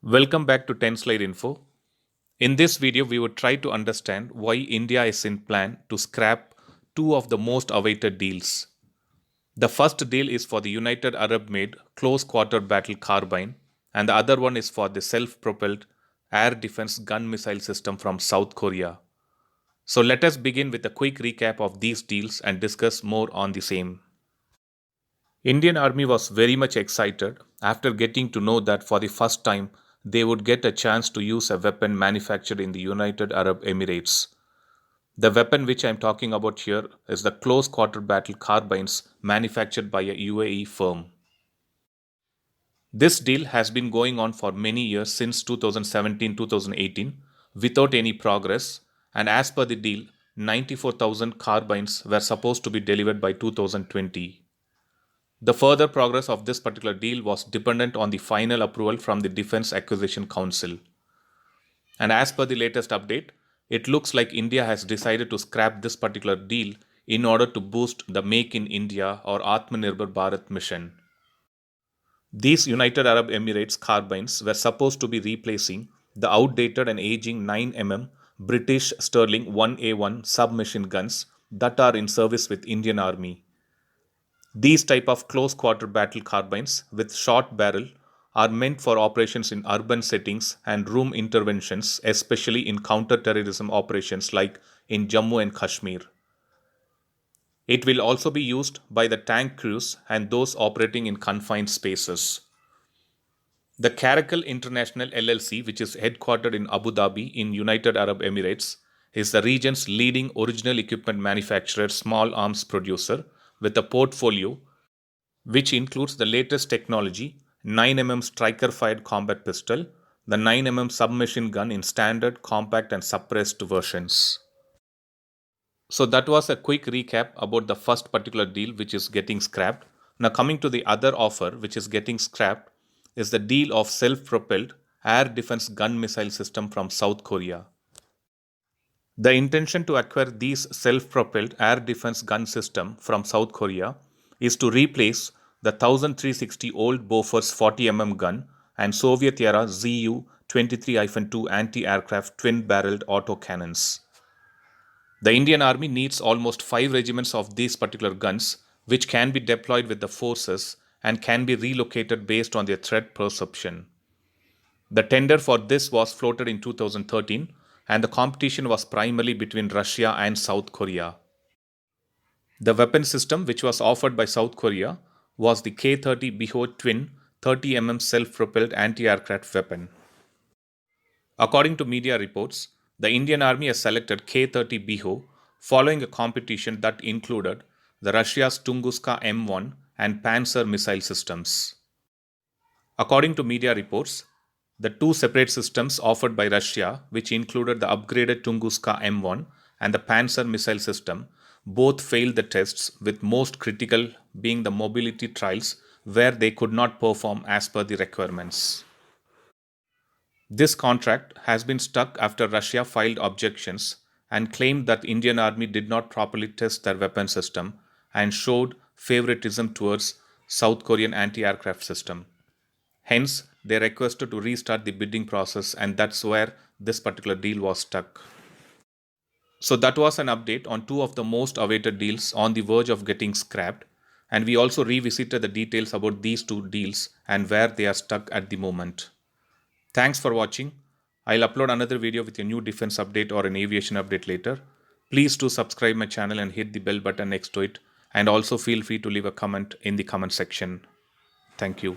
Welcome back to 10 Slide Info. In this video, we would try to understand why India is in plan to scrap two of the most awaited deals. The first deal is for the United Arab made close quarter battle carbine, and the other one is for the self propelled air defense gun missile system from South Korea. So let us begin with a quick recap of these deals and discuss more on the same. Indian Army was very much excited after getting to know that for the first time they would get a chance to use a weapon manufactured in the United Arab Emirates. The weapon which I am talking about here is the close quarter battle carbines manufactured by a UAE firm. This deal has been going on for many years since 2017-2018 without any progress, and as per the deal, 94,000 carbines were supposed to be delivered by 2020. The further progress of this particular deal was dependent on the final approval from the Defense Acquisition Council. And as per the latest update, it looks like India has decided to scrap this particular deal in order to boost the Make in India or Atmanirbhar Bharat mission. These United Arab Emirates carbines were supposed to be replacing the outdated and aging 9mm British Sterling 1A1 submachine guns that are in service with Indian Army. These type of close quarter battle carbines with short barrel are meant for operations in urban settings and room interventions, especially in counter-terrorism operations like in Jammu and Kashmir. It will also be used by the tank crews and those operating in confined spaces. The Caracal International LLC, which is headquartered in Abu Dhabi in United Arab Emirates, is the region's leading original equipment manufacturer, small arms producer, with a portfolio which includes the latest technology 9mm striker fired combat pistol, the 9mm submachine gun in standard, compact, and suppressed versions. So, that was a quick recap about the first particular deal which is getting scrapped. Now, coming to the other offer which is getting scrapped is the deal of self propelled air defense gun missile system from South Korea. The intention to acquire these self-propelled air defense gun system from South Korea is to replace the 1360 old Bofors 40mm gun and Soviet-era Zu-23-2 anti-aircraft twin-barreled autocannons. The Indian Army needs almost 5 regiments of these particular guns, which can be deployed with the forces and can be relocated based on their threat perception. The tender for this was floated in 2013, and the competition was primarily between Russia and South Korea. The weapon system which was offered by South Korea was the K-30 Biho twin 30mm self-propelled anti-aircraft weapon. According to media reports, the Indian Army has selected K-30 Biho following a competition that included the Russia's Tunguska M1 and Panzer missile systems. According to media reports, the two separate systems offered by Russia, which included the upgraded Tunguska M1 and the Panzer missile system, both failed the tests, with most critical being the mobility trials where they could not perform as per the requirements. This contract has been stuck after Russia filed objections and claimed that Indian Army did not properly test their weapon system and showed favoritism towards South Korean anti-aircraft system. Hence, they requested to restart the bidding process, and that's where this particular deal was stuck. So that was an update on two of the most awaited deals on the verge of getting scrapped, and we also revisited the details about these two deals and where they are stuck at the moment. Thanks for watching. I'll upload another video with a new defense update or an aviation update later. Please do subscribe my channel and hit the bell button next to it, and also feel free to leave a comment in the comment section. Thank you.